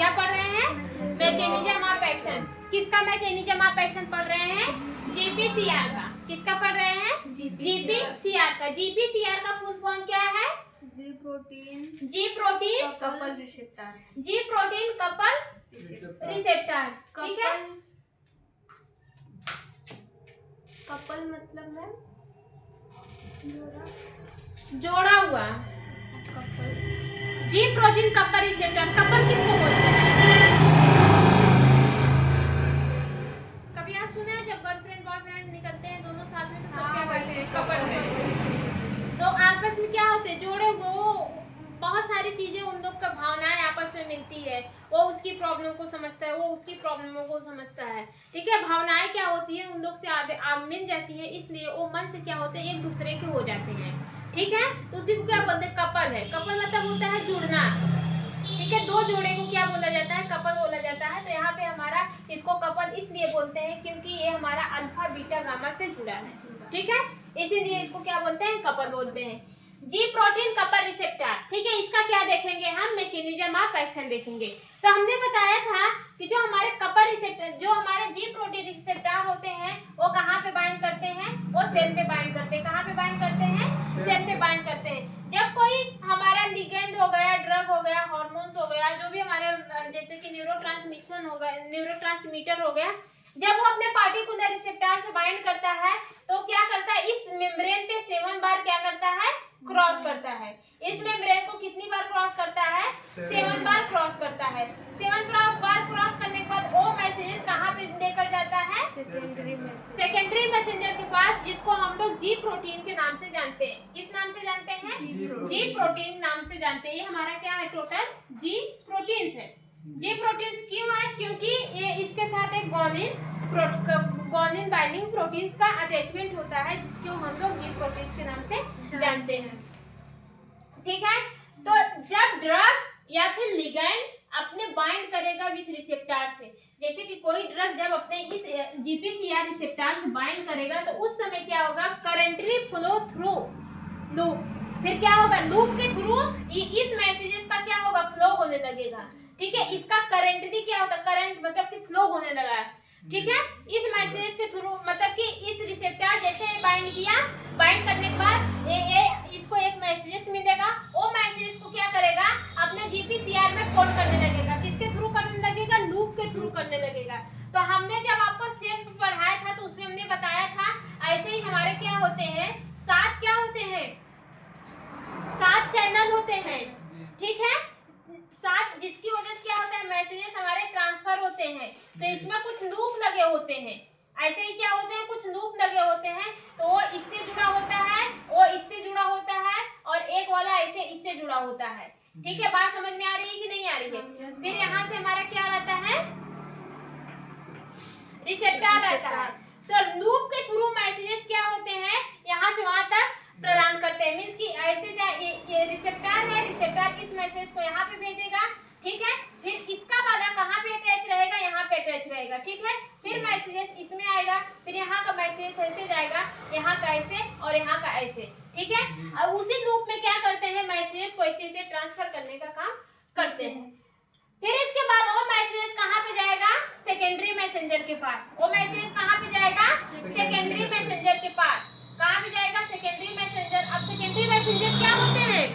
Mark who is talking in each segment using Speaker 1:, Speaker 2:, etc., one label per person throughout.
Speaker 1: क्या पढ़ रहे हैं? Mechanism of action. किसका मैकेनिज्म ऑफ एक्शन पढ़ रहे हैं? जीपीसीआर का। किसका पढ़ रहे हैं? जीपीसीआर का। जीपीसीआर का फुल फॉर्म क्या है? जी प्रोटीन
Speaker 2: कपल रिसेप्टर।
Speaker 1: जी प्रोटीन कपल रिसेप्टर। ठीक है,
Speaker 2: कपल मतलब मैम
Speaker 1: जोड़ा हुआ।
Speaker 2: कपल।
Speaker 1: जी प्रोटीन कपल रिसेप्टर। कपल किसको बोलते हैं? कभी आप सुना है जब गर्लफ्रेंड बॉयफ्रेंड निकलते हैं दोनों साथ में तो सब क्या कहते हैं? कपल है। तो आपस में क्या होते हैं? जोड़े हुए। वो बहुत सारी चीजें उन लोग का भावनाएं आपस में मिलती है। वो उसकी प्रॉब्लम को समझता है, वो उसकी प्रॉब्लमों को समझता है। ठीक है, भावनाएं क्या होती है उन लोग से मिल जाती है, इसलिए वो मन से क्या होते हैं? एक दूसरे के हो जाते हैं। ठीक है, तो उसी को क्या बोलते हैं? कपल है। कपल मतलब होता है जुड़ना। ठीक है, दो जोड़े को क्या बोला जाता है? कपल बोला जाता है। तो यहाँ पे हमारा इसको कपल इसलिए बोलते हैं क्योंकि ये हमारा अल्फा बीटा गामा से जुड़ा है। ठीक है, इसीलिए इसको क्या बोलते हैं? कपल बोलते हैं। जी प्रोटीन कपल रिसेप्टर। ठीक है, इसका क्या देखेंगे हम? मैकेनिज्म ऑफ एक्शन देखेंगे। तो हमने बताया था कि जो हमारे कपल रिसेप्टर, जो हमारे जी प्रोटीन रिसेप्टर होते हैं, वो कहाँ पे बाइंड करते हैं? वो सेल पे बाइंड करते हैं। कहाँ पे बाइंड करते हैं? सेल पे बाइंड करते हैं। जब कोई हमारा लिगेंड हो गया, ड्रग हो गया, हार्मोन्स हो गया, जो भी हमारे जैसे कि न्यूरोट्रांसमिशन हो गया, न्यूरोट्रांसमीटर हो गया, जब वो अपने पार्टिकुलर रिसेप्टर से बाइंड करता है तो क्या करता है? इस मेम्ब्रेन पे 7 बार क्या करता है? क्रॉस करता है। इस मेम्ब्रेन को कितनी बार क्रॉस करता है? 7 बार क्रॉस करता है। 7 बार क्रॉस करने के बाद वो मैसेजेस कहाँ पे लेकर जाता है? सेकेंडरी मैसेंजर के पास, जिसको हम लोग जी प्रोटीन के नाम से जानते हैं। किस नाम से जानते हैं? जी प्रोटीन नाम से जानते हैं। ये हमारा क्या है? टोटल जी प्रोटीन्स है। जी प्रोटीन्स क्यों है? क्योंकि ये इसके साथ एक गॉनिन बाइंडिंग प्रोटीन्स का अटैचमेंट होता है, जिसको हम लोग जी प्रोटीन्स के नाम से जानते हैं। ठीक है, तो जब ड्रग या फिर लिगैंड अपने बाइंड करेगा विथ रिसेप्टर से, जैसे कि कोई ड्रग जब अपने इस जीपीसीआर रिसेप्टर से बाइंड करेगा तो उस समय क्या होगा? Currently flow through loop. फिर क्या होगा? लूप के थ्रू इस मैसेजेस का क्या होगा? फ्लो होने लगेगा। ठीक है, इसका करंटली क्या होता है? करंट मतलब कि फ्लो होने लगा है। ठीक है, इस मैसेज के थ्रू मतलब कि इस रिसेप्टर जैसे बाइंड किया, बाइंड करने के बाद इसको एक मैसेज मिलेगा। वो मैसेज को क्या करेगा? अपने जीपीसीआर में कोड करने लगेगा। किसके थ्रू करने लगेगा? लूप के थ्रू करने लगेगा। तो हमने जब आपको सेल पढ़ाया था तो उसमें हमने बताया था ऐसे ही हमारे क्या होते हैं? 7 क्या होते हैं? 7 चैनल होते हैं। ठीक है, 7, जिसकी वजह से क्या होता है? मैसेजेस हमारे ट्रांसफर होते हैं। तो इसमें कुछ लूप लगे होते हैं। ऐसे ही क्या होते हैं? कुछ लूप लगे होते हैं। तो वो इससे जुड़ा होता है, वो इससे जुड़ा होता है, और एक वाला ऐसे इससे जुड़ा होता है। ठीक है, बात समझ में आ रही है कि नहीं आ रही है? फिर यहाँ से हमारा क्या रहता है? रिसेप्टर रहता है। तो लूप के थ्रू मैसेजेस क्या होते हैं? यहाँ से वहां तक प्रदान करते हैं। मींस कि ऐसे ये रिसेप्टर है, रिसेप्टर इस मैसेज को यहाँ पे भेजेगा। ठीक है, फिर इसका वाला कहाँ पे अटैच रहेगा? यहाँ पे अटैच रहेगा। ठीक है, फिर मैसेजेस इसमें आएगा, फिर यहाँ का मैसेज ऐसे जाएगा, यहाँ का ऐसे और यहाँ का ऐसे। ठीक है, और उसी लूप में क्या करते हैं? मैसेजेस को ऐसे ऐसे ट्रांसफर करने का काम करते हैं। फिर इसके बाद वो मैसेज कहाँ पे जाएगा? सेकेंडरी मैसेंजर के पास। वो मैसेज कहाँ पे जाएगा? सेकेंडरी मैसेंजर के पास। कहाँ पे जाएगा? Secondary messenger. अब सेकेंडरी मैसेंजर क्या होते हैं?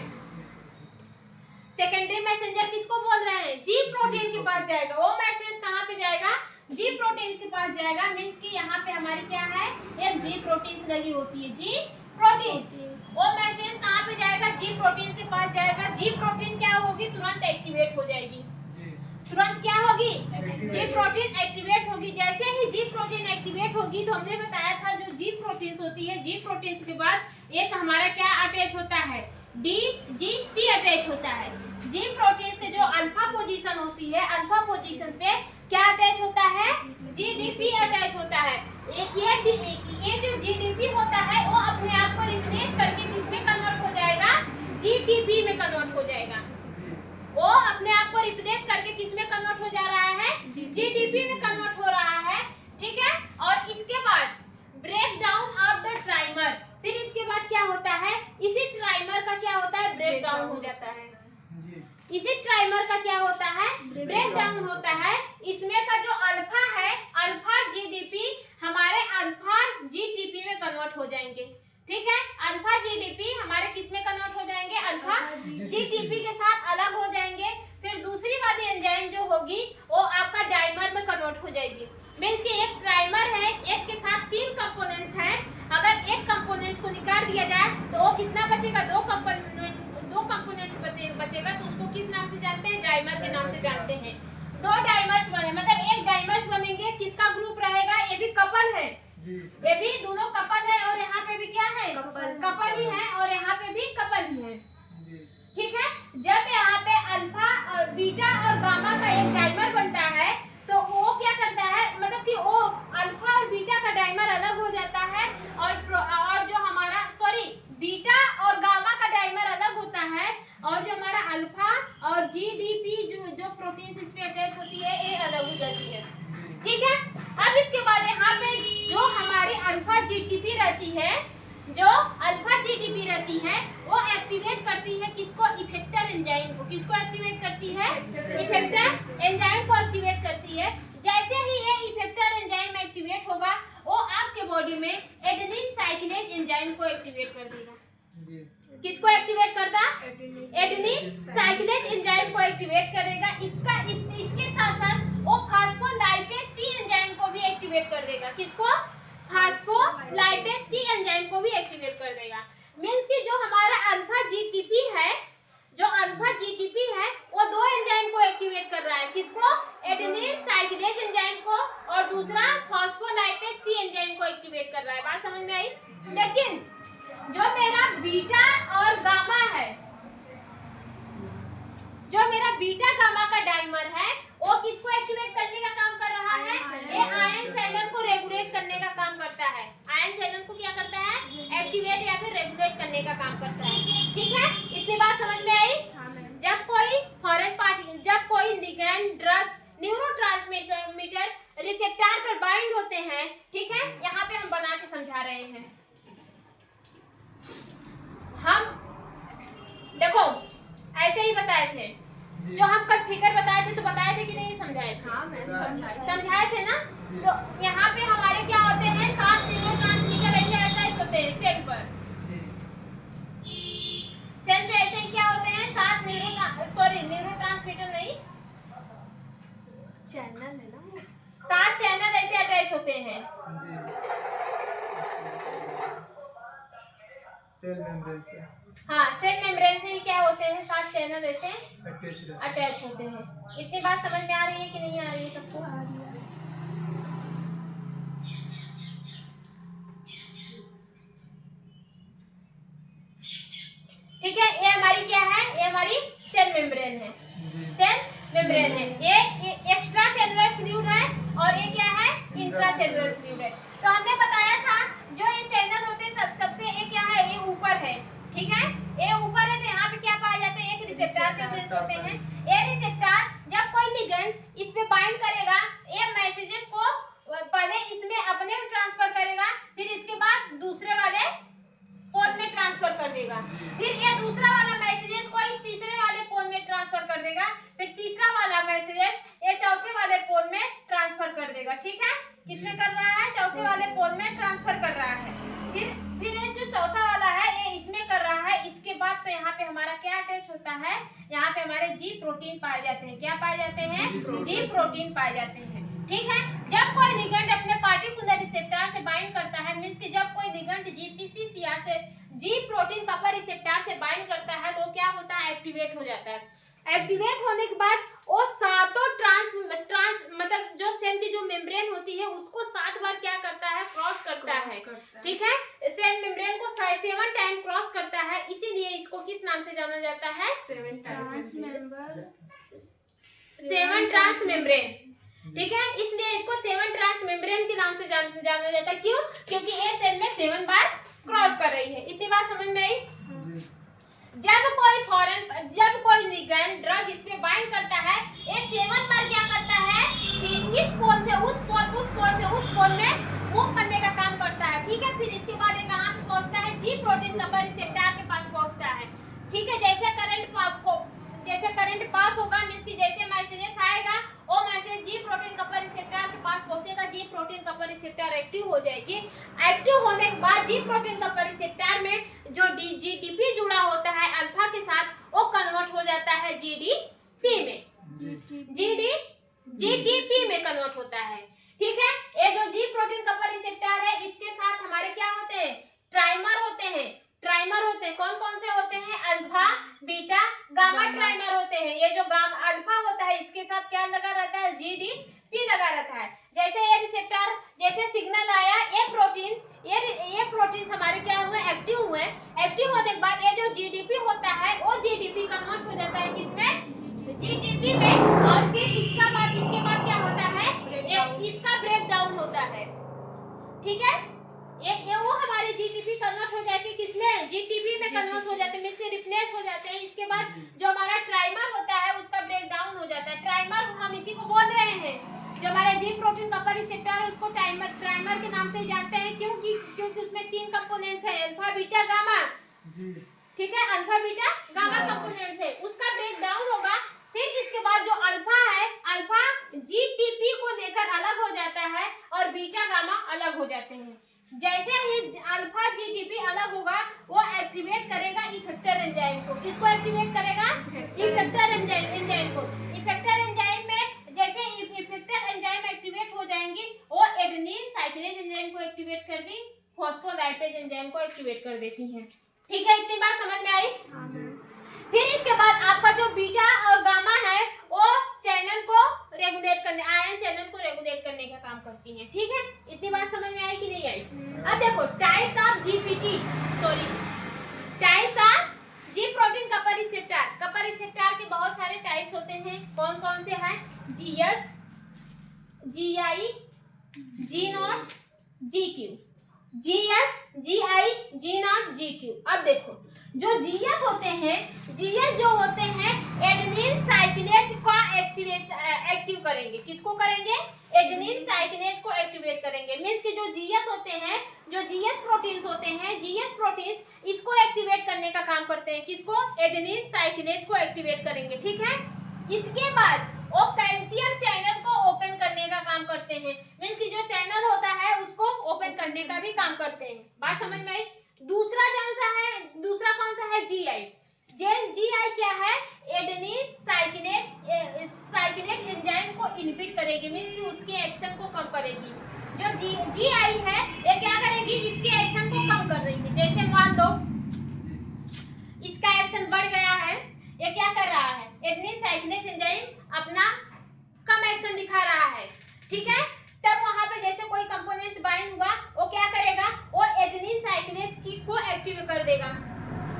Speaker 1: सेकेंडरी मैसेंजर किसको बोल रहे हैं? जी प्रोटीन के पास जाएगा। वो मैसेज कहाँ पे जाएगा? जी प्रोटीन के पास जाएगा। मींस कि यहाँ पे हमारी क्या है? एक जी प्रोटीन लगी होती है। जी प्रोटीन। वो मैसेज कहाँ पे जाएगा? जी प्रोटीन के पास जाएगा। जी प्रोटीन क्या होगी? तुरंत एक्टिवेट हो जाएगी। तुरंत क्या होगी? जी प्रोटीन एक्टिवेट होगी। जैसे ही जी प्रोटीन एक्टिवेट होगी तो हमने बताया था जो जी प्रोटीन्स होती है, जी प्रोटीन्स के बाद एक हमारा क्या अटैच होता है? डीजीपी अटैच होता है। जी प्रोटीन्स के जो अल्फा पोजीशन होती है, अल्फा पोजीशन पे क्या अटैच होता है? जीडीपी अटैच होता है। ये जो जीडीपी होता है वो अपने आप को रिप्लेस करके किसमें कन्वर्ट हो जाएगा? जीटीपी में कन्वर्ट हो जाएगा। वो अपने आप को रिप्लेस करके किसमें कन्वर्ट हो जा रहा है? जीटीपी में कन्वर्ट हो रहा है। ठीक है, और इसके बाद break down of the trimer. फिर इसके बाद क्या होता है? इसी ट्राइमर का क्या होता है? ब्रेक डाउन हो जाता है। इसी ट्राइमर का क्या होता है? ब्रेक डाउन होता है, इसमें का जो अल्फा है, अल्फा जीडीपी हमारे अल्फा जीटीपी में कन्वर्ट हो जाएंगे। ठीक है, अल्फा जीडीपी हमारे किस में कन्वर्ट हो जाएंगे, अल्फा जीटीपी के साथ अलग हो जाएंगे। फिर दूसरी वाली एंजाइम जो होगी वो आपका डाइमर में कन्वर्ट हो जाएगी। मीन्स कि एक ट्राइमर है, एक के साथ 3 कंपोनेंट्स हैं, अगर एक कंपोनेंट्स को निकाल दिया जाए तो वो कितना बचेगा, 2 कंपोनेंट्स बचेगा, तो उसको किस नाम से जानते हैं, डाइमर के नाम से जानते हैं। 2 डाइमर्स बने, मतलब एक डाइमर्स बनेंगे, किसका ग्रुप रहेगा, ये भी कपल है, ये भी दोनों कपल है, और यहाँ पे भी क्या है, कपल ही है, और यहाँ पे भी कपल ही है। ठीक है, जब यहाँ पे अल्फा और बीटा और गामा का एक डाइमर बनता है तो वो क्या करता है, मतलब कि वो अल्फा और बीटा का डाइमर अलग हो जाता है, और जो हमारा बीटा और गामा का डाइमर अलग होता है, और जो हमारा अल्फा और जीडीपी जो प्रोटीन इस पे अटैच होती है ये अलग हो जाती है। ठीक है, अब इसके बाद यहाँ पे जो हमारी अल्फा जीटीपी रहती है, जो अल्फा जीटीपी रहती है वो एक्टिवेट करती है किसको, इफेक्टर एंजाइम को। किसको एक्टिवेट करती है, इफेक्टर एंजाइम को एक्टिवेट करती है। जैसे ही ये इफेक्टर एंजाइम एक्टिवेट होगा वो आपके बॉडी में एडेनिन साइक्लेज एंजाइम को एक्टिवेट कर देगा। किसको एक्टिवेट करता, एडेनिन साइक्लेज एंजाइम को एक्टिवेट करेगा। इसके साथ साथ वो फास्फोलाइपेज सी एंजाइम को भी एक्टिवेट कर देगा। किसको, फास्फोलाइपेज सी एंजाइम को भी एक्टिवेट कर देगा। मींस कि जो हमारा अल्फा जीटीपी है, वो 2 एंजाइम को एक्टिवेट कर रहा है। किसको, एडेनिन साइक्लेज एंजाइम को, और दूसरा फास्फोलाइपेज सी एंजाइम को एक्टिवेट कर रहा है। बात समझ में आई? लेकिन जो मेरा बीटा और गामा है, जो मेरा बीटा गामा का डाइमर है, वो किसको एक्टिवेट करने का काम कर रहा है, ये आयन चैनल को रेगुलेट करने का काम करता है। आयन चैनल को क्या करता है, एक्टिवेट या फिर रेगुलेट करने का काम करता है। ठीक है, इतनी बात समझ में आई? जब कोई फॉरेन पार्टी, जब कोई लिगैंड, ड्रग, न्यूरोट्रांसमीटर रिसेप्टर पर बाइंड होते हैं, ठीक है, यहाँ पे हम बना के समझा रहे हैं। हम देखो ऐसे ही बताए थे, जो हम कल फिगर बताए थे, तो बताए थे कि नहीं समझाए थे? हाँ मैम समझाए थे ना। तो यहाँ पे हमारे क्या होते हैं, 7 न्यूरोट्रांसमीटर ऐसे अटैच होते हैं सेल पर। सेल पे ऐसे ही क्या होते हैं, 7 न्यूरोट्रांसमीटर नहीं,
Speaker 2: चैनल है ना,
Speaker 1: 7 चैनल ऐसे अटैच होते हैं
Speaker 3: सेल मेम्ब्रेन से।
Speaker 1: हाँ, सेल मेम्ब्रेन से ही क्या होते हैं, 7 चैनल ऐसे अटैच होते हैं। इतनी बात समझ में आ रही है कि नहीं आ रही है सबको? ठीक है, ये हमारी क्या है, ये हमारी सेल मेम्ब्रेन है। सेल मेम्ब्रेन है, ये एक्स्ट्रा सेलुलर फ्लूइड है, और ये क्या है, इंट्रा सेलुलर फ्लूइड है। तो हमने बताया था जो ये चैनल होते हैं सबसे ये क्या है, ये ऊपर है। ठीक है, ये ऊपर है, तो यहाँ पे क्या पाए जाते हैं, एक रिसेप्टर प्रेजेंट होते हैं। ये रिसेप्टर जब कोई लिगेंड इस पे बाइंड करेगा, ये मैसेजेस को पहले इसमें अपने में ट्रांसफर करेगा, फिर इसके बाद दूसरे वाले पोल में ट्रांसफर कर देगा, फिर ये दूसरा वाला मैसेजेस को इस तीसरे वाले पोल में ट्रांसफर कर देगा, फिर तीसरा वाला मैसेजेस ये चौथे वाले पोल में ट्रांसफर कर देगा। ठीक है, किसमें कर रहा है, चौथे वाले पोल में ट्रांसफर कर रहा है। फिर ये जो चौथा वाला है ये इसमें कर रहा है। इसके बाद तो यहाँ पे हमारा क्या अटैच होता है, यहाँ पे हमारे जी प्रोटीन पाए जाते हैं। क्या पाए जाते हैं, जी प्रोटीन पाए जाते हैं। ठीक है, जब कोई लिगेंड अपने पार्टिकुलर रिसेप्टर से बाइंड करता है, मींस कि जब कोई लिगेंड जीपीसीसीआर से, जी प्रोटीन कपर रिसेप्टर से बाइंड करता है, तो क्या होता है, एक्टिवेट हो जाता है। एक्टिवेट होने के बाद वो सातों मतलब जो सेल की जो मेम्ब्रेन होती है उसको 7 बार क्या करता है, क्रॉस करता है। ठीक है, सेल मेम्ब्रेन को 7 टाइम क्रॉस करता है, इसीलिए इसको किस नाम से जाना जाता है, 7 ट्रांस मेम्ब्रेन। ठीक है, इसलिए इसको 7 ट्रांस मेम्ब्रेन के नाम से जाना जाता है। क्यों, क्योंकि ये सेल में 7 बार क्रॉस कर रही है। इतनी बात समझ में आई? जब कोई लिगेंड, ड्रग इस पे बाइंड करता है, ये 7 बार क्या करता है कि इस पोल से उस पोल में मूव करने का काम करता है। ठीक है, फिर इसके बाद ये कहाँ पे पहुंचता है, जी प्रोटीन कपर रिसेप्टर के पास पहुंचता है। ठीक है, जैसे करंट पास होगा, मींस कि जैसे मैसेजेस आएगा रिसेप्टर एक्टिव हो जाएगी। एक्टिव होने के बाद जी प्रोटीन कपल रिसेप्टर में जो जीडीपी जुड़ा होता है अल्फा के साथ, वो कन्वर्ट हो जाता है जीडीपी में, जीडीपी में कन्वर्ट होता है। ठीक है, ये जो जी प्रोटीन कपल रिसेप्टर है इसके साथ हमारे क्या होते हैं, ट्राइमर होते हैं। ट्राइमर होते हैं, कौन कौन से होते हैं, अल्फा बीटा गामा ट्राइमर होते हैं। ये जो गामा अल्फा होता है इसके साथ क्या लगा रहता है, जीडीपी लगा रहता है। जैसे ये रिसेप्टर जैसे सिग्नल आया, ये प्रोटीन हमारे क्या हुए, एक्टिव हुए। एक्टिव होने के बाद ये जो जीडीपी होता है वो जीडीपी कन्वर्ट हो जाता है किसमें, जीडीपी में। और फिर इसके बाद क्या होता है, इसका ब्रेक डाउन होता है। ठीक है, ये वो हमारे जीटीपी कन्वर्ट हो जाती है किसमें, जीटीपी में कन्वर्ट हो जाते हैं, मींस के रिप्लेस हो जाते हैं। इसके बाद जो हमारा ट्राइमर होता है उसका ब्रेक डाउन हो जाता है। ट्राइमर हम इसी को बोल रहे हैं, जो हमारा जी प्रोटीन कपल रिसेप्टर है उसको ट्राइमर के नाम से जानते हैं, क्योंकि उसमें 3 कंपोनेंट्स है, अल्फा बीटा गामा। ठीक है, अल्फा बीटा गामा कंपोनेंट्स है, उसका ब्रेक डाउन होगा। फिर इसके बाद जो अल्फा है, अल्फा जीटीपी को लेकर अलग हो जाता है और बीटा गामा अलग हो जाते हैं। जैसे ही अल्फा जीटीपी अलग होगा वो एक्टिवेट करेगा इफेक्टर एंजाइम को। किसको एक्टिवेट करेगा, इफेक्टर एंजाइम को। इफेक्टर एंजाइम में जैसे इफेक्टर एंजाइम एक्टिवेट हो जाएंगे, वो एडेनिन साइक्लेज एंजाइम को एक्टिवेट कर दी, फॉस्फोलाइपेज एंजाइम को एक्टिवेट कर देती हैं। ठीक है, इतनी बात समझ में आई। फिर इसके बाद आपका जो बीटा और गामा है वो चैनल को रेगुलेट करने, आयन चैनल को रेगुलेट करने का काम करती हैं। ठीक है, इतनी बात समझ में आई कि नहीं आई। अब देखो types of types of ji protein couple receptor. Couple receptor के बहुत सारे टाइप्स होते हैं, कौन कौन से हैं, GS, GI, G naught, GQ. GS, GI, G naught, GQ. अब देखो जो जीएस होते हैं, जीएस जो होते हैं एडेनिन साइक्लेज को एक्टिव करेंगे। किसको करेंगे, एडेनिन साइक्लेज को एक्टिवेट करेंगे। मींस कि जो जीएस होते हैं, जो जीएस प्रोटीन्स होते हैं, जीएस प्रोटीन्स इसको एक्टिवेट करने का काम करते हैं। किसको, एडेनिन साइक्लेज को एक्टिवेट करेंगे। ठीक है, इसके बाद वो कैल्शियम चैनल को ओपन करने का काम करते हैं। मींस कि जो चैनल होता है उसको ओपन करने का भी काम करते हैं। बात समझ में आई। दूसरा कौन सा है, जीआई। जीआई क्या है, एडेनिन साइक्लेज एंजाइम को इनहिबिट करेगी, मींस कि उसके एक्शन को कम करेगी। जो जीआई है ये क्या करेगी, इसके एक्शन को कम कर रही है। जैसे मान लो इसका एक्शन बढ़ गया है, ये क्या कर रहा है, एडेनिन साइक्लेज एंजाइम अपना कम एक्शन दिखा रहा है। ठीक है, तब वहां पे जैसे कोई कंपोनेंट्स बाइंड हुआ, वो क्या करेगा, वो एडेनिन साइक्लेज की को एक्टिव कर देगा।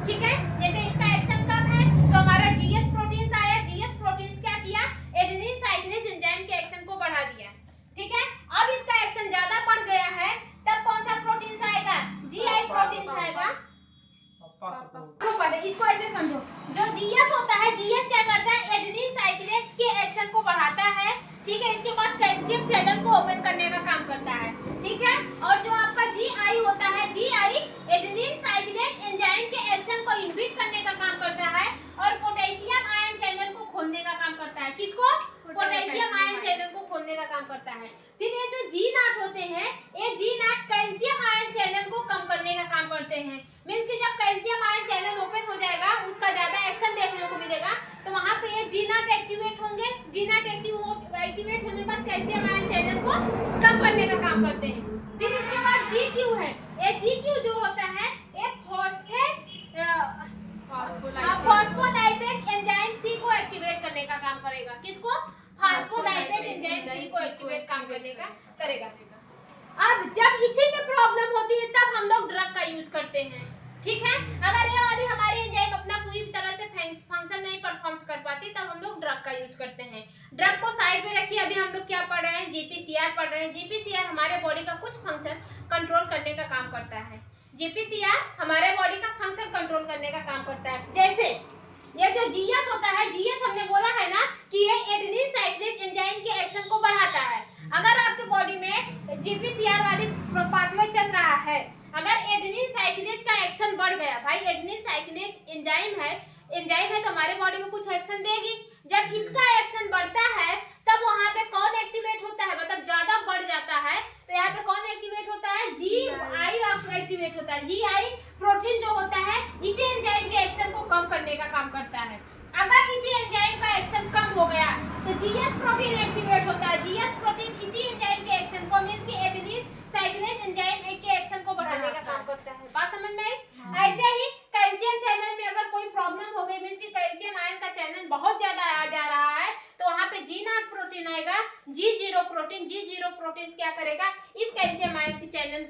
Speaker 1: ठीक है, जैसे इसका एक्शन कम है तो हमारा जीएस प्रोटीन्स आया, जीएस प्रोटीन्स क्या किया, एडेनिन साइक्लेज एंजाइम के एक्शन को बढ़ा दिया। ठीक है, अब इसका एक्शन ज्यादा बढ़ गया है, तब कौन सा प्रोटीन्स आएगा, जीआई प्रोटीन्स आएगा। इसको ऐसे समझो, जो जीएस होता है, जीएस क्या करता है, एडेनिन साइक्लेज के एक्शन को बढ़ाता है। ठीक है, इसके बाद कैल्शियम चैनल को ओपन करने का काम करता है। ठीक है, और जो आपका जीआई होता है, जीआई एडेनिन साइक्लेज एंजाइम के एक्शन को इनहिबिट करने का काम करता है और पोटेशियम आयन चैनल को खोलने का काम करता है। किसको, पोटेशियम आयन चैनल को खोलने का काम करता है। फिर ये जो जी नॉट होते हैं, ये जी नॉट कैल्शियम आयन चैनल को कम करने का काम करते हैं। मींस कि जब कैल्शियम आयन चैनल ओपन हो जाएगा, उसका ज्यादा एक्शन देखने को मिलेगा, तो वहां पे ये जी नॉट एक्टिवेट होंगे। जी नॉट एक्टिवेट होने के बाद कैल्शियम आयन चैनल को कम करने का काम करते हैं। फिर इसके बाद जीक्यू है, ये जीक्यू जो होता है ये फॉस्फोलाइपेज एंजाइम सी को एक्टिवेट करने का काम करेगा। किसको, फॉस्फोलाइपेज एंजाइम सी को एक्टिवेट काम करने का करेगा। अब जब इसी में प्रॉब्लम होती है तब हम लोग ड्रग का यूज करते हैं। ठीक है, अगर ये वाली हमारी एंजाइम अपना पूरी तरह से फंक्शन नहीं परफॉर्म कर पाती तब हम लोग ड्रग का यूज करते हैं। ड्रग को साइड में रखिए, अभी हम लोग क्या पढ़ रहे हैं, जीपीसीआर पढ़ रहे हैं। जीपीसीआर हमारे बॉडी का कुछ फंक्शन कंट्रोल करने का काम करता है। जीपीसीआर हमारे बॉडी का फंक्शन कंट्रोल करने का काम करता है। जैसे ये जो जीएस होता है, जीएस हमने बोला है ना कि ये एडेनिन साइक्लेज एंजाइम के एक्शन को बढ़ाता है। अगर आपके बॉडी में जीपीसीआर वाली पाथवे चल रहा है, अगर एडेनिन साइक्लेज का एक्शन बढ़ गया, भाई एडेनिन साइक्लेज एंजाइम है तो हमारे बॉडी में कुछ एक्शन देगी। जब इसका एक्शन बढ़ता है तब वहां पे कौन एक्टिवेट होता है, मतलब ज्यादा बढ़ जाता है तो यहाँ पे कौन जीएस प्रोटीन एक्टिवेट होता है। जीएस प्रोटीन इसी एंजाइम के एक्शन को मींस कि एडेनिन साइक्लेज एंजाइम के एक्शन को बढ़ाने का काम करता है। बात समझ में आई? ऐसे ही कैल्शियम चैनल में अगर कोई प्रॉब्लम हो गई मींस कि कैल्शियम आयन का चैनल बहुत ज्यादा आ जा रहा है तो वहां पे G0 प्रोटीन आएगा। G0 प्रोटीन क्या करेगा, इस कैल्शियम आयन के चैनल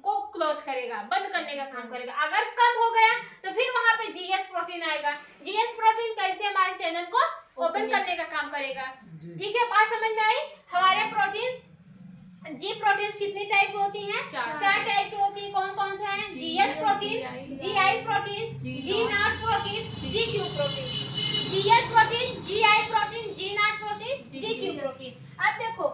Speaker 1: को क्लोज करेगा, बंद करने का काम करेगा। अगर कम हो गया तो फिर वहां पे जीएस प्रोटीन आएगा। GS protein calcium ion channel को ओपन करने का काम करेगा। ठीक है, बात समझ में आई? हमारे प्रोटीन्स जी प्रोटीन्स कितनी टाइप की होती हैं? 4 टाइप की होती है। कौन कौन से हैं? GS protein, GI protein, G0 protein, GQ protein. GS protein, GI protein, G0 protein, GQ protein. अब देखो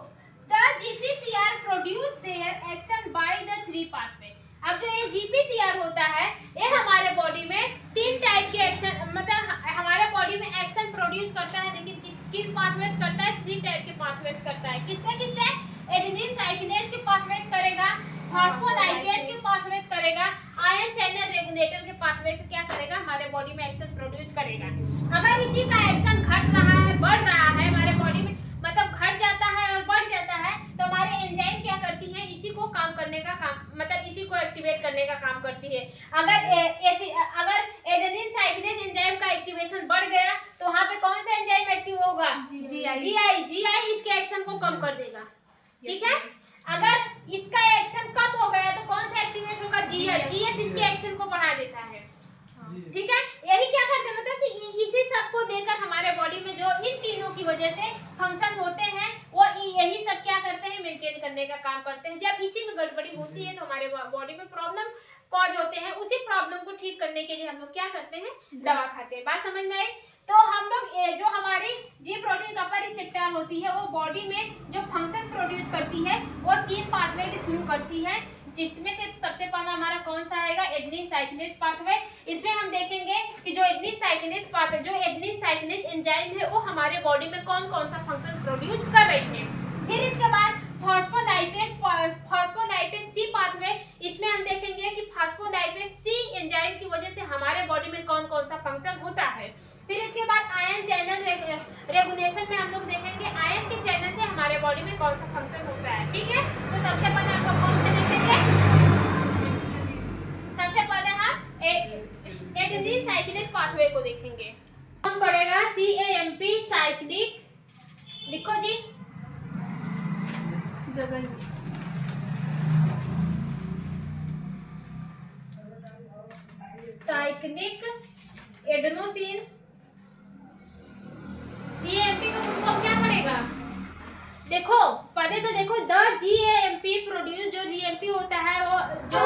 Speaker 1: the GPCR produce their action by the 3 pathway. अब जो ये जीपीसीआर होता है ये हमारे बॉडी में 3 टाइप के एक्शन मतलब हमारे बॉडी में एक्शन प्रोड्यूस करता है। लेकिन किस पाथवेज करता है? 3 टाइप के पाथवेज करता है। किससे? एडेनिन साइक्लेज के पाथवेज करेगा, फॉस्फोलाइपेज के पाथवेज करेगा, आयन चैनल रेगुलेटर के पाथवे से क्या करेगा, हमारे बॉडी में एक्शन प्रोड्यूस करेगा। अगर इसी का एक्शन घट रहा है, बढ़ रहा है हमारे बॉडी में मतलब घट जाता है और बढ़ जाता है तो हमारे एंजाइम क्या करती है, इसी को काम करने का काम मतलब इसी को एक्टिवेट करने का काम करती है। अगर एडेनिन साइक्लेज एंजाइम का एक्टिवेशन बढ़ गया तो वहां पे कौन सा एंजाइम एक्टिव होगा? जीआई इसके एक्शन को कम कर देगा। ठीक है, अगर इसका एक्शन कम हो गया तो कौन सा एक्टिवेट होगा? जीएस इसके एक्शन को बढ़ा देता है। ठीक है, यही क्या करते हैं मतलब इसी सब को देकर हमारे बॉडी में जो इन तीनों की वजह से फंक्शन होते हैं वो यही सब क्या करते हैं, मेंटेन करने का काम करते हैं। जब इसी में गड़बड़ी होती है तो हमारे बॉडी में प्रॉब्लम कॉज होते हैं। उसी प्रॉब्लम को ठीक करने के लिए हम लोग क्या करते हैं, दवा खाते हैं। बात समझ में आई? तो हम लोग जो हमारी जी प्रोटीन कपर रिसेप्टर होती है वो बॉडी में जो फंक्शन प्रोड्यूस करती है वो 3 पाथवे के थ्रू करती है, जिसमें से सबसे पहला हमारा कौन सा आएगा? Adenine साइक्लेज pathway. इसमें हम देखेंगे कि जो एडेनिन साइक्लेज एंजाइम है वो हमारे बॉडी में कौन कौन सा फंक्शन प्रोड्यूस कर रही है। फिर इसके बाद फॉस्फोलाइपेज सी पाथवे। इसमें हम देखेंगे कि फॉस्फोलाइपेज सी एंजाइम की वजह से हमारे बॉडी में कौन कौन सा फंक्शन होता है। फिर इसके बाद आयन चैनल रेगुलेशन में हम लोग देखेंगे आयन के चैनल से हमारे बॉडी में कौन सा फंक्शन होता है। ठीक है, तो सबसे पहले हम लोग कौन से देखेंगे? सबसे पहले हम एडेनिन साइक्लेज पाथवे को देखेंगे। हम पढ़ेगा CAMP साइक्लिक, लिखो जी
Speaker 2: जगह
Speaker 1: साइक्लिक एडेनोसिन। CAMP का मतलब क्या पड़ेगा? देखो पहले तो देखो द GAMP प्रोड्यूस, जो GMP होता है वो जो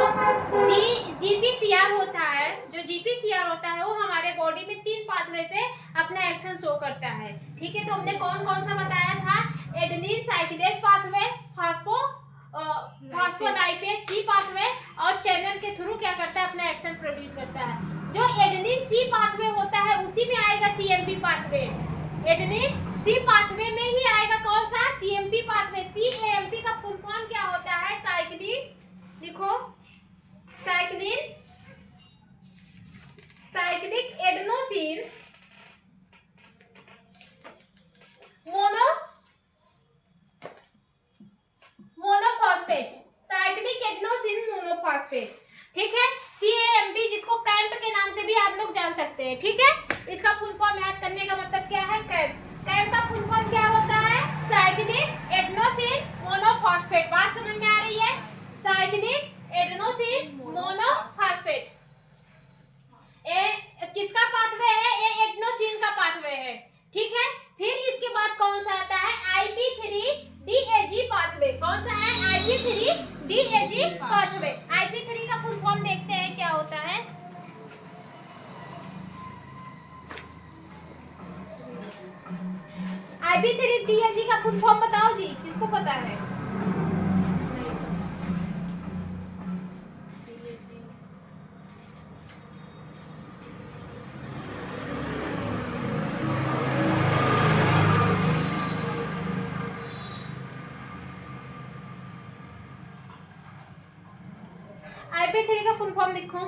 Speaker 1: GPCR होता है, जो GPCR होता है वो हमारे बॉडी में 3 पाथवे से अपना एक्शन शो करता है। ठीक है, तो हमने कौन कौन सा बताया था? एडेनिन साइक्लेज पाथवे, फॉस्फोलाइपेज सी पाथवे और चैनल के थ्रू क्या करता है, अपना एक्शन प्रोड्यूस करता है। जो एडेनिन सी पाथवे होता है उसी में आएगा CMP पाथवे। एडेनिन सी पाथवे में ही आएगा कौन सा? CMP pathway. CAMP का फुल फॉर्म क्या होता है? साइक्लिन, लिखो cyclic adenosine monophosphate, cyclic adenosine monophosphate. ठीक है, CAMP जिसको कैंप के नाम से भी आप लोग जान सकते हैं। ठीक है, इसका फुल फॉर्म याद करने का मतलब क्या है? कैंप का फुल फॉर्म क्या होता है? Cyclic adenosine monophosphate. बात समझ में आ रही है? साइक्लिक एडेनोसिन मोनोफॉस्फेट किसका पाथवे है? ये एडेनोसिन का पाथवे है। ठीक है, फिर इसके बाद कौन सा आता है? IP3DAG pathway. कौन सा है? IP3DAG pathway. IP3 का फुल फॉर्म देखते हैं क्या होता है। IP3DAG का फुल फॉर्म बताओ जी, किसको पता है? IP3 का फुल फॉर्म लिखो।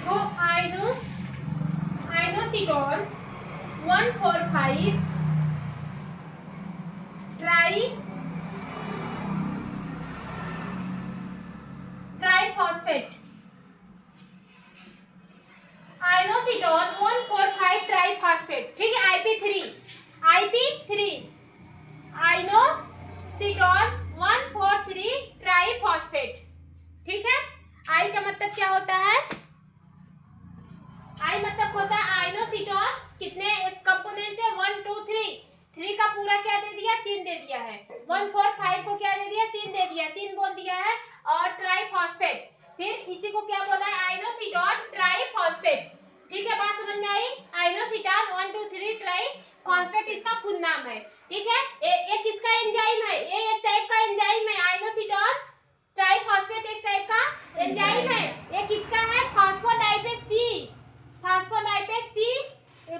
Speaker 1: देखो आइनोसिटोन 145 ट्राइफॉस्फेट, आइनोसिटोन 145 ट्राइफॉस्फेट, ठीक है। IP3 आइनोसिटोन 143 ट्राइफॉस्फेट, ठीक है। आई का मतलब क्या होता है? आई मतलब होता है आइनोसिटोन कितने कंपोनेंट है? 1 2 3, 3 का पूरा क्या दे दिया? 3 दे दिया है। 145 को क्या दे दिया? 3 दे दिया, 3 बोल दिया है। और ट्राइफॉस्फेट, फिर इसी को क्या बोला है? आइनोसिटोन ट्राइफॉस्फेट, ठीक है। बात समझ में आई? आइनोसिटोन 1 2 3 ट्राइफॉस्फेट इसका फुल नाम है, ठीक है। एक किसका एंजाइम है? ये एक टाइप का एंजाइम है। आइनोसिटोन ट्राइफॉस्फेट एक टाइप का एंजाइम है। ये किसका है? फॉस्फोडाइपेज सी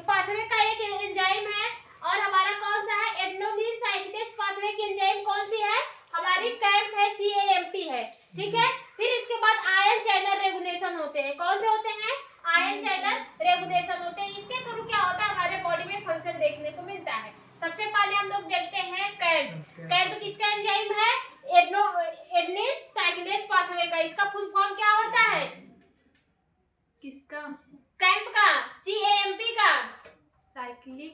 Speaker 1: पाथवे का एक एंजाइम है। और हमारा कौन सा है? एडेनोसिन साइक्लेज पाथवे की एंजाइम कौन सी है? हमारी कैम्प है, CAMP है, ठीक है। फिर इसके बाद आयन चैनल रेगुलेशन होते हैं। कौन से होते हैं? आयन चैनल रेगुलेशन होते हैं। इसके थ्रू क्या होता है? हमारे बॉडी में फंक्शन देखने को मिलता है। सबसे पहले हम लोग देखते हैं कैम्प किसका एंजाइम है? एडेनिन साइक्लेज पाथवे का। इसका फुल फॉर्म क्या होता है?
Speaker 2: किसका?
Speaker 1: कैम्प का, CAMP का,
Speaker 2: cyclic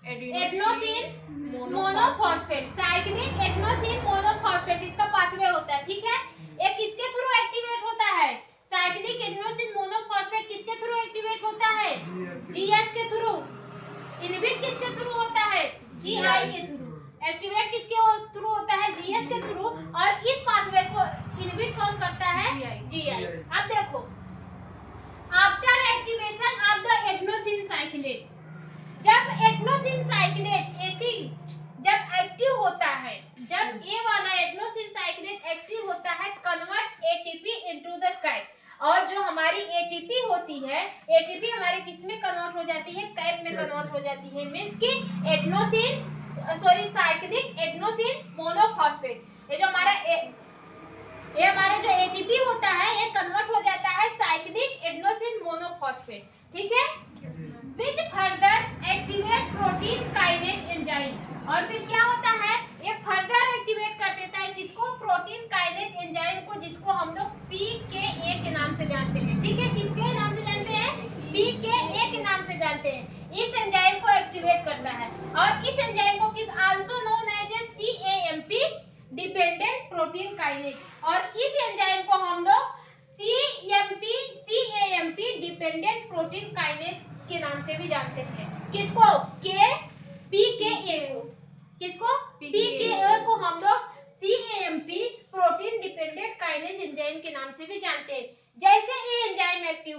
Speaker 1: adenosine monophosphate, cyclic adenosine monophosphate इसका पाथवे होता है, ठीक है। ये किसके थ्रू एक्टिवेट होता है? साइक्लिक एडेनोसिन मोनोफॉस्फेट किसके थ्रू एक्टिवेट होता है? GS के थ्रू। इनहिबिट किसके थ्रू होता है? GI के थ्रू। एक्टिवेट किसके थ्रू होता है? GS के थ्रू। और इस पाथवे को इनहिबिट कौन करता है? GI। अब देखो, after activation of the adenosine साइक्लेज, जब एडेनोसिन साइक्लेज जब एक्टिव होता है, जब ये वाला एडेनोसिन साइक्लेज एक्टिव होता है, convert ATP into the cat. और जो हमारी ATP होती है, ATP हमारे किस में कन्वर्ट हो जाती है? कैट में कन्वर्ट हो जाती है। मींस कि साइक्लिक एडेनोसिन मोनोफॉस्फेट, ये हमारा जो ATP होता है, ये कन्वर्ट हो जाता है साइक्लिक एडेनोसिन मोनोफॉस्फेट, ठीक है। Which further activate protein kinase enzyme. और फिर क्या होता है? ये फर्दर एक्टिवेट कर देता है किसको? प्रोटीन काइनेज एंजाइम को, जिसको हम लोग PKA के नाम से जानते हैं, ठीक है। किसके नाम से जानते हैं? PKA के नाम से जानते हैं। इस एंजाइम को एक्टिवेट करता है। और इस एंजाइम को किस also known as CAMP dependent protein kinase. और इस एंजाइम को हम लोग CAMP डिपेंडेंट प्रोटीन काइनेज के नाम से भी जानते हैं। किसको? PKA को। किसको? PKA को हम लोग CAMP protein dependent kinase enzyme के नाम से भी जानते हैं। जैसे ये एंजाइम एक्टिव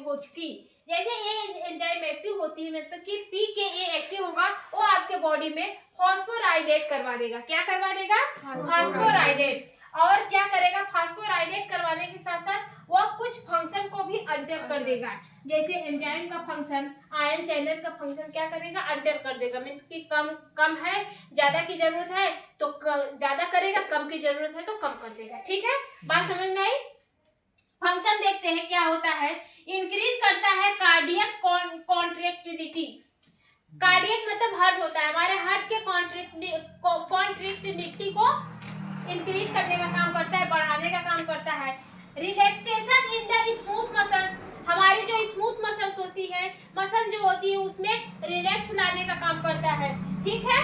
Speaker 1: होती है, मतलब कि PKA एक्टिव होगा, वो आपके बॉडी में फॉस्फोराइलेट करवा देगा। क्या करवा देगा? फॉस्फोराइलेट। और क्या करेगा? फॉस्फोराइलेट करवाने के साथ साथ वो कुछ फंक्शन को भी अल्टर कर देगा। जैसे एंजाइम का फंक्शन, आयन चैनल का फंक्शन क्या करेगा? अल्टर कर देगा। मींस कि कम है, ज्यादा की जरूरत है तो ज्यादा करेगा, कम की जरूरत है तो कम कर देगा, ठीक है। बात समझ में आई? फंक्शन देखते हैं क्या होता है। इंक्रीज करता है कार्डियक कॉन्ट्रैक्टिलिटी। कार्डियक मतलब हार्ट होता है, हमारे हार्ट के कॉन्ट्रैक्टिलिटी को इंक्रीज करने का काम करता है, बढ़ाने का काम करता है। Relaxation in the smooth muscles, हमारी जो स्मूथ मसल्स होती है, मसल जो होती है उसमें रिलैक्स लाने का काम करता है, ठीक है।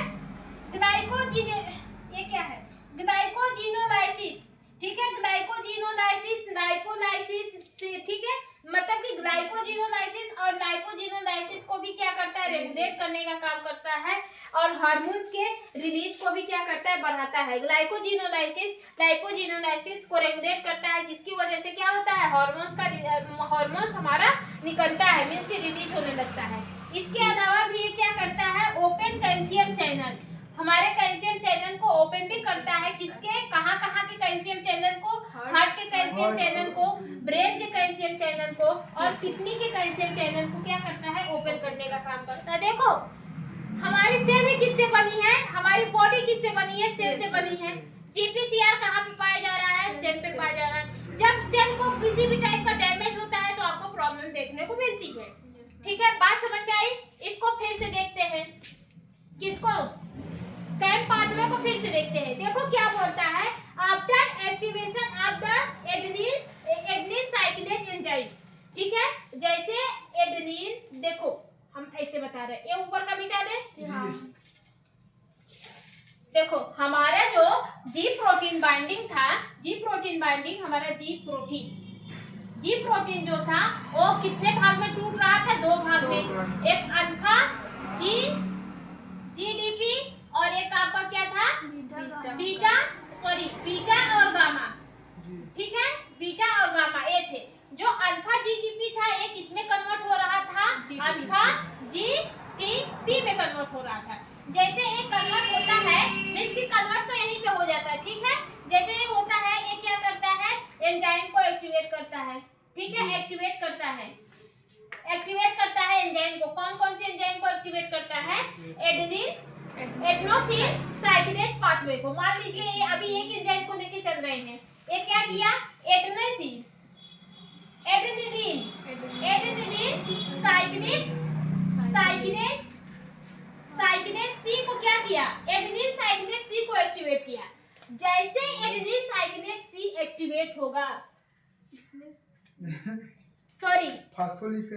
Speaker 1: ये क्या है? ग्लाइकोजिनोलाइसिस, ठीक है। ग्लाइकोजिनोलाइसिस लाइपोलाइसिस से, ठीक है। मतलब कि ग्लाइकोजिनोलाइसिस और लाइपोजिनोलाइसिस को भी क्या करता है? रेगुलेट करने का काम करता है। और हार्मोन्स के रिलीज को भी क्या करता है? बढ़ाता है। लाइपोजिनोलाइसिस को रेगुलेट करता है, जिसकी वजह से क्या होता है? हार्मोन्स हमारा निकलता है, मींस कि रिलीज होने लगता है। इसके अलावा भी ये क्या करता है? ओपन कैल्शियम चैनल, हमारे कैल्शियम चैनल को ओपन भी करता है। किसके? कहाँ के कैल्शियम चैनल को? हार्ट के कैल्शियम चैनल को, ब्रेन के कैल्शियम चैनल को और किडनी के कैल्शियम चैनल को क्या करता है? ओपन करने का काम करता है। देखो, हमारी सेल किससे बनी है? हमारी बॉडी किससे बनी है? सेल से बनी है। GPCR कहाँ पे पाया जा रहा है? सेल पे पाया जा रहा है। जब सेल को किसी भी टाइप का डैमेज होता है प्रॉब्लम देखने को मिलती है। ठीक है, बात समझ में आई? इसको फिर से देखते हैं, किसको, कैम पाथवे को फिर से देखते हैं। देखो क्या बोलता है, after activation of the adenine साइक्लेज enzyme. ठीक है, जैसे एडेनिन, देखो हम ऐसे बता रहे हैं, ये ऊपर का मिटा दे।
Speaker 2: हाँ।
Speaker 1: देखो हमारा जो जी प्रोटीन बाइंडिंग था, जी प्रोटीन बाइंडिंग, हमारा जी प्रोटीन जो था वो कितने भाग में टूट रहा था? 2 भाग में। एक अल्फा जी जीडीपी और एक आपका क्या था? बीटा और गामा। ठीक है, बीटा और गामा ये थे। जो अल्फा जीडीपी था एक इसमें कन्वर्ट हो रहा था, अल्फा जीटीपी में कन्वर्ट हो रहा था। जैसे एक कन्वर्ट होता है, इसकी कन्वर्ट तो यहीं पे हो जाता है। ठीक है, जैसे ये होता है, ये क्या करता है? एंजाइम को एक्टिवेट करता है। ठीक है, एक्टिवेट करता है एंजाइम को। कौन कौन से एंजाइम को एक्टिवेट करता है? एडेनोसिन साइक्लेज पाथवे को। मान लीजिए ये अभी एक एंजाइम को लेके चल रहे हैं, ये क्या किया? एडेनिन साइक्लेज सी को क्या किया? एडेनिन साइक्लेज सी को एक्टिवेट किया। जैसे एडेनिन साइक्लेज सी एक्टिवेट होगा, सॉरी
Speaker 3: फास्फोलिक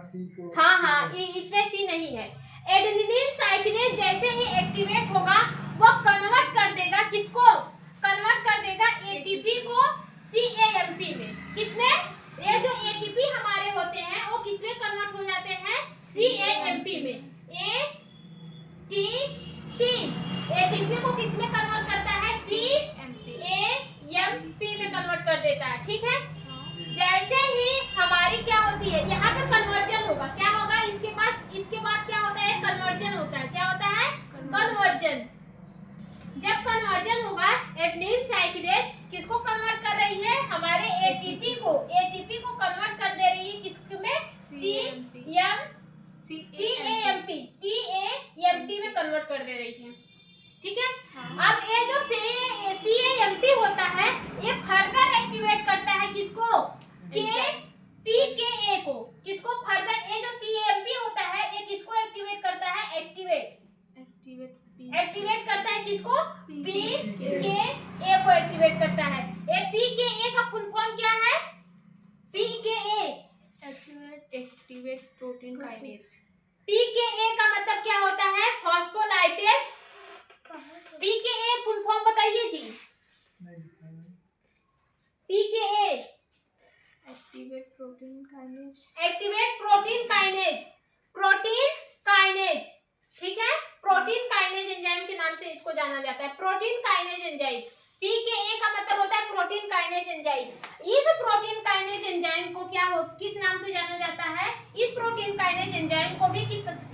Speaker 3: सी को,
Speaker 1: हाँ, इसमें सी नहीं है। एडेनिन साइक्लेज जैसे ही एक्टिवेट होगा वो कन्वर्ट कर देगा, किसको? कन्वर्ट कर देगा एटीपी को सीएएमपी में। किसमें? ये जो एटीपी हमारे होते हैं वो किसमें कन्वर्ट हो जाते हैं? सीएएमपी में। एटीपी को किसमें कन्वर्ट करता है? सीएएमपी में कन्वर्ट कर देता है। ठीक है, जैसे ही हमारी क्या होती है, यहाँ पे कन्वर्जन होगा। क्या होगा? इसके बाद क्या होता है? कन्वर्जन होता है। क्या होता है? कन्वर्जन। जब कन्वर्जन होगा, एडेनिन साइक्लेज किसको कन्वर्ट कर रही है? हमारे एटीपी को कन्वर्ट कर दे रही है, किसमें? सीएएमपी में कन्वर्ट कर दे रही है। ठीक है, अब ये जो सीएएमपी होता है ये फर्दर एक्टिवेट करता है, किसको? पीकेए को। किसको फर्दर? ये जो सीएएमपी होता है ये किसको एक्टिवेट करता है? एक्टिवेट करता है, किसको? पीकेए को एक्टिवेट करता है। ये पीकेए का फुल फॉर्म क्या है? PKa
Speaker 2: activate protein kinase.
Speaker 1: PKa का मतलब क्या होता है? फॉस्फोलाइपेज। पीकेए फुल फॉर्म बताइए जी। PKA
Speaker 2: activate protein
Speaker 1: kinase. ठीक है, प्रोटीन काइनेज एंजाइम के नाम से इसको जाना जाता है, प्रोटीन काइनेज एंजाइम। पीकेए का मतलब होता है प्रोटीन काइनेज एंजाइम। इस प्रोटीन काइनेज एंजाइम को किस नाम से जाना जाता है? इस प्रोटीन काइनेज एंजाइम को भी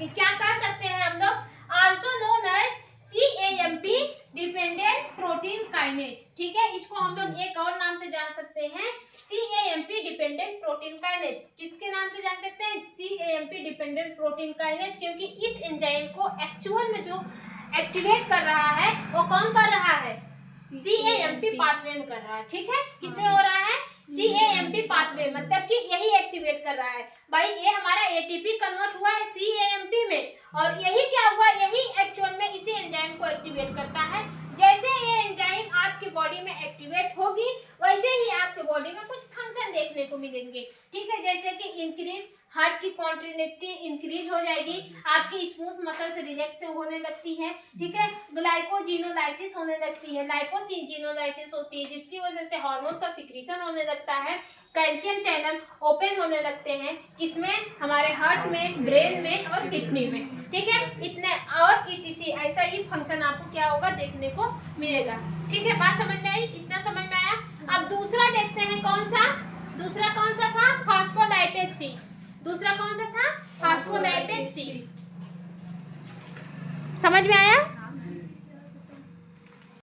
Speaker 1: क्या कह सकते हैं हम लोग? Also known as cAMP dependent protein kinase. ठीक है, इसको हम लोग एक और नाम से जान सकते हैं, सीएएमपी डिपेंडेंट प्रोटीन काइनेज। किसके नाम से जान सकते हैं? सीएएमपी डिपेंडेंट प्रोटीन काइनेज, क्योंकि इस एंजाइम को एक्चुअल में जो एक्टिवेट कर रहा है वो कौन कर रहा है? सीएएमपी पाथवे में कर रहा है। ठीक है, किसमें हो रहा है? सीएएमपी पाथवे, मतलब कि यही एक्टिवेट कर रहा है। भाई ये हमारा एटीपी कन्वर्ट हुआ है सीएएमपी में, और यही क्या हुआ? यही एक्चुअल में इसी एंजाइम को एक्टिवेट करता है। जैसे ये एंजाइम आपकी बॉडी में एक्टिवेट होगी वैसे ही आपके बॉडी में कुछ फंक्शन देखने को मिलेंगे। ठीक है, जैसे कि इंक्रीज हार्ट की कॉन्ट्रेक्टिलिटी इंक्रीज हो जाएगी, आपकी स्मूथ मसल्स रिलैक्स होने लगती है। ठीक है, ग्लाइकोजिनोलाइसिस होने लगती है, लाइपोजिनोलाइसिस होती है, जिसकी वजह से हार्मोन्स का सिक्रीशन होने लगता है, कैल्शियम चैनल ओपन होने लगते हैं, किसमें? हमारे हार्ट में, ब्रेन में और किडनी में। ठीक है, इतने और इटीसी ऐसा ही फंक्शन आपको क्या होगा? देखने को मिलेगा। ठीक है, बात समझ में आई? इतना समझ में आया? अब दूसरा देखते हैं, कौन सा? दूसरा कौन सा था? फॉस्फोलाइपेज सी। दूसरा कौन सा था? फॉस्फोलाइपेज सी। समझ में आया?